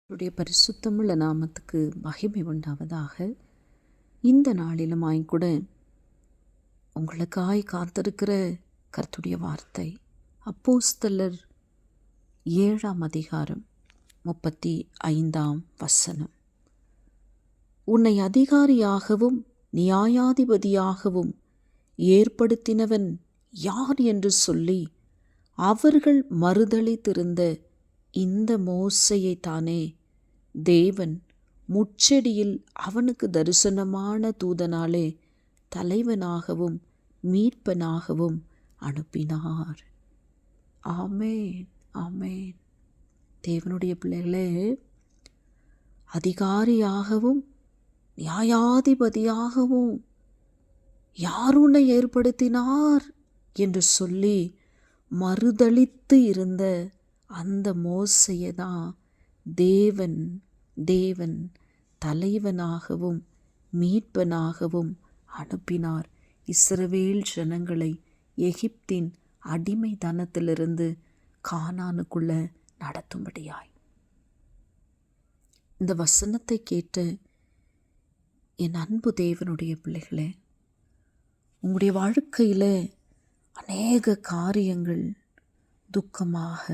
அவருடைய பரிசுத்தமுள்ள நாமத்துக்கு மகிமை உண்டாவதாக. இந்த நாளிலுமாய் கூட உங்களுக்காய் காத்திருக்கிற கர்த்தருடைய வார்த்தை அப்போஸ்தலர் 7ஆம் அதிகாரம் 35ஆம் வசனம். உன்னை அதிகாரியாகவும் நியாயாதிபதியாகவும் ஏற்படுத்தினவன் யார் என்று சொல்லி அவர்கள் மறுதலித்திருந்த இந்த மோசேயைத்தானே தேவன் முட்செடியில் அவனுக்கு தரிசனமான தூதனாலே தலைவனாகவும் மீட்பனாகவும் அனுப்பினார். ஆமேன், ஆமேன். தேவனுடைய பிள்ளைகளே, அதிகாரியாகவும் நியாயாதிபதியாகவும் யார் உன்னை ஏற்படுத்தினார் என்று சொல்லி மறுதலித்து இருந்த அந்த மோசேயை தான் தேவன் தலைவனாகவும் மீட்பனாகவும் அனுப்பினார். இஸ்ரவேல் ஜனங்களை எகிப்தின் அடிமைத்தனத்திலிருந்து கானானுக்குள்ள நடத்தும்படியாய். இந்த வசனத்தை கேட்ட என் அன்பு தேவனுடைய பிள்ளைகளே, உங்களுடைய வாழ்க்கையில் அநேக காரியங்கள் துக்கமாக,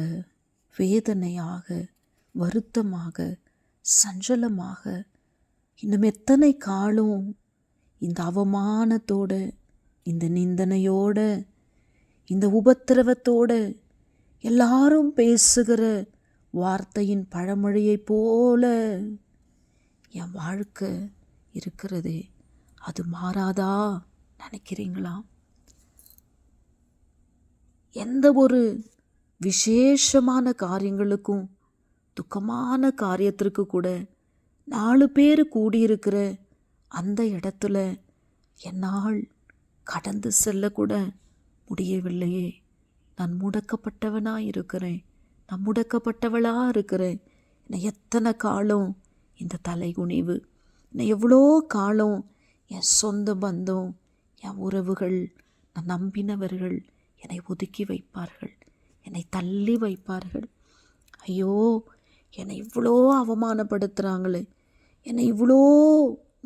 வேதனையாக, வருத்தமாக, சஞ்சலமாக, இன்னும் எத்தனை காலம் இந்த அவமானத்தோட, இந்த நிந்தனையோட, இந்த உபத்திரவத்தோட, எல்லாரும் பேசுகிற வார்த்தையின் பழமொழியை போல என் வாழ்க்கை இருக்கிறதே, அது மாறாதா நினைக்கிறீங்களா? எந்த ஒரு விசேஷமான காரியங்களுக்கும், துக்கமான காரியத்திற்கு கூட 4 பேர் கூடியிருக்கிற அந்த இடத்துல என்னால் கடந்து செல்லக்கூட முடியவில்லையே. நான் முடக்கப்பட்டவனாக இருக்கிறேன், நான் முடக்கப்பட்டவளாக இருக்கிறேன். என்னை எத்தனை காலம் இந்த தலைகுனிவு, என்னை எவ்வளோ காலம் என் சொந்த பந்தம், என் உறவுகள், நான் நம்பினவர்கள் என்னை ஒதுக்கி வைப்பார்கள், என்னை தள்ளி வைப்பார்கள். ஐயோ, என்னை இவ்வளோ அவமானப்படுத்துகிறாங்களே, என்னை இவ்வளோ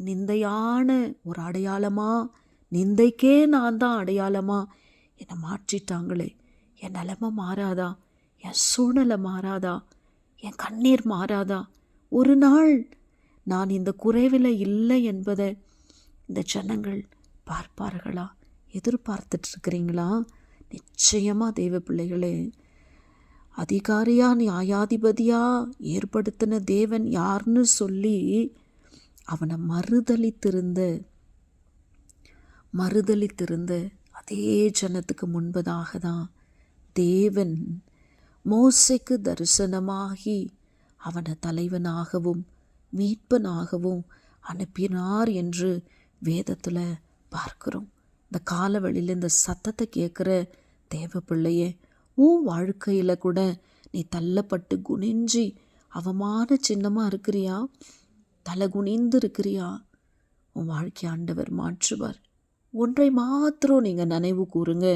நிந்தையான ஒரு அடையாளமாக, நிந்தைக்கே நான் தான் அடையாளமாக என்னை மாற்றிட்டாங்களே. என் நிலைமை மாறாதா? என் சூழ்நிலை மாறாதா? என் கண்ணீர் மாறாதா? ஒரு நாள் நான் இந்த குறைவில் இல்லை என்பதை இந்த ஜனங்கள் பார்ப்பார்களா? எதிர்பார்த்துட்ருக்கிறீங்களா? நிச்சயமாக தேவ பிள்ளைகளே, அதிகாரியா நியாயாதிபதியா ஏற்படுத்தின தேவன் யாருன்னு சொல்லி அவனை மறுதலித்திருந்த அதே ஜனத்துக்கு முன்பதாக தான் தேவன் மோசேக்கு தரிசனமாகி அவனை தலைவனாகவும் மீட்பனாகவும் அனுப்பினார் என்று வேதத்தில் பார்க்கிறோம். இந்த காலவெளியில் இந்த சத்தத்தை கேட்குற தேவ பிள்ளையே, உன் வாழ்க்கையில் கூட நீ தள்ளப்பட்டு குனிஞ்சி அவமான சின்னமாக இருக்கிறியா? தலை குனிந்து இருக்கிறியா? உன் வாழ்க்கை ஆண்டவர் மாற்றுவார். ஒன்றை மாத்திரம் நீங்கள் நினைவு கூறுங்க.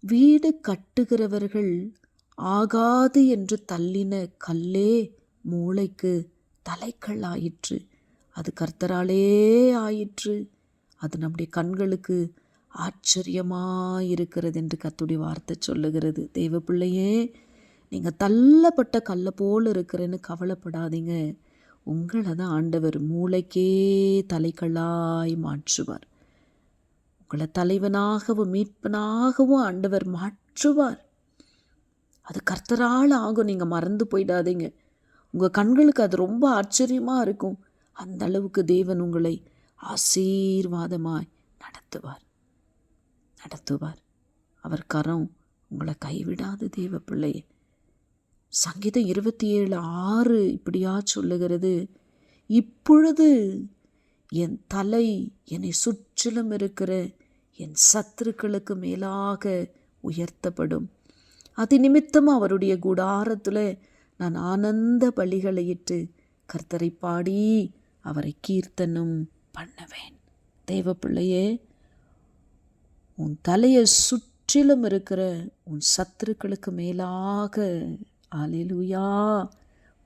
வீடு கட்டுகிறவர்கள் ஆகாது என்று தள்ளின கல்லே மூளைக்கு தலைக்கல் ஆயிற்று. அது கர்த்தராலே ஆயிற்று. அது நம்முடைய கண்களுக்கு ஆச்சரியமாயிருக்கிறது என்று கர்த்தருடைய வார்த்தை சொல்லுகிறது. தேவ பிள்ளையே, நீங்கள் தள்ளப்பட்ட கல்லை போல் இருக்கிறேன்னு கவலைப்படாதீங்க. உங்களை தான் ஆண்டவர் மூளைக்கே தலைக்கல்லாய் மாற்றுவார். உங்களை தலைவனாகவும் மீட்பனாகவும் ஆண்டவர் மாற்றுவார். அது கர்த்தரால் ஆகும். நீங்கள் மறந்து போயிடாதீங்க. உங்கள் கண்களுக்கு அது ரொம்ப ஆச்சரியமாக இருக்கும். அந்த அளவுக்கு தேவன் உங்களை ஆசீர்வாதமாய் நடத்துவார். அவர் கரம் உங்களை கைவிடாது தேவ பிள்ளையே. சங்கீதம் 27:6 இப்படியா சொல்லுகிறது, இப்பொழுது என் தலை என்னை சுற்றிலும் இருக்கிற என் சத்துருக்களுக்கு மேலாக உயர்த்தப்படும். அது நிமித்தம் அவருடைய கூடாரத்தில் நான் ஆனந்த பலிகளை இட்டு கர்த்தரை பாடி அவரை கீர்த்தனம் பண்ணுவேன். தேவ பிள்ளையே, உன் தலையை சுற்றிலும் இருக்கிற உன் சத்துருக்களுக்கு மேலாக, அல்லேலூயா,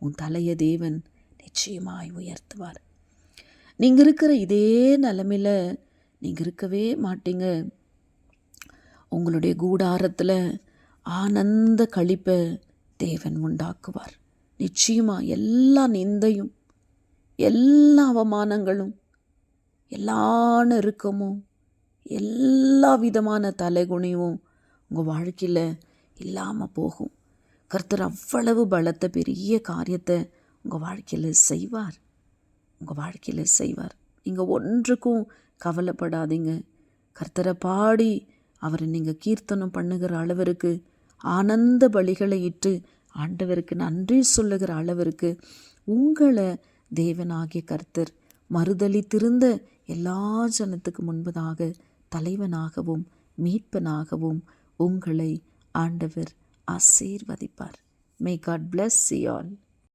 உன் தலையை தேவன் நிச்சயமாய் உயர்த்துவார். நீங்கள் இருக்கிற இதே நிலைமையில் நீங்கள் இருக்கவே மாட்டீங்க. உங்களுடைய கூடாரத்தில் ஆனந்த களிப்பை தேவன் உண்டாக்குவார். நிச்சயமாக எல்லா நிந்தையும், எல்லா அவமானங்களும், எல்லா நெருக்கமும், எல்லா விதமான தலைகுனிவும் உங்கள் வாழ்க்கையில் இல்லாமல் போகும். கர்த்தர் அவ்வளவு பலத்த பெரிய காரியத்தை உங்கள் வாழ்க்கையில் செய்வார். உங்கள் வாழ்க்கையில் செய்வார். நீங்கள் ஒன்றுக்கும் கவலைப்படாதீங்க. கர்த்தரை பாடி அவரை நீங்கள் கீர்த்தனம் பண்ணுகிற அளவிற்கு, ஆனந்த பலிகளை இட்டு ஆண்டவருக்கு நன்றி சொல்லுகிற அளவிற்கு உங்களை தேவனாகிய கர்த்தர் மறுதலித்திருந்த எல்லா ஜனத்துக்கு முன்பதாக தலைவனாகவும் மீட்பனாகவும் உங்களை ஆண்டவர் ஆசீர்வதிப்பார். May God bless you all.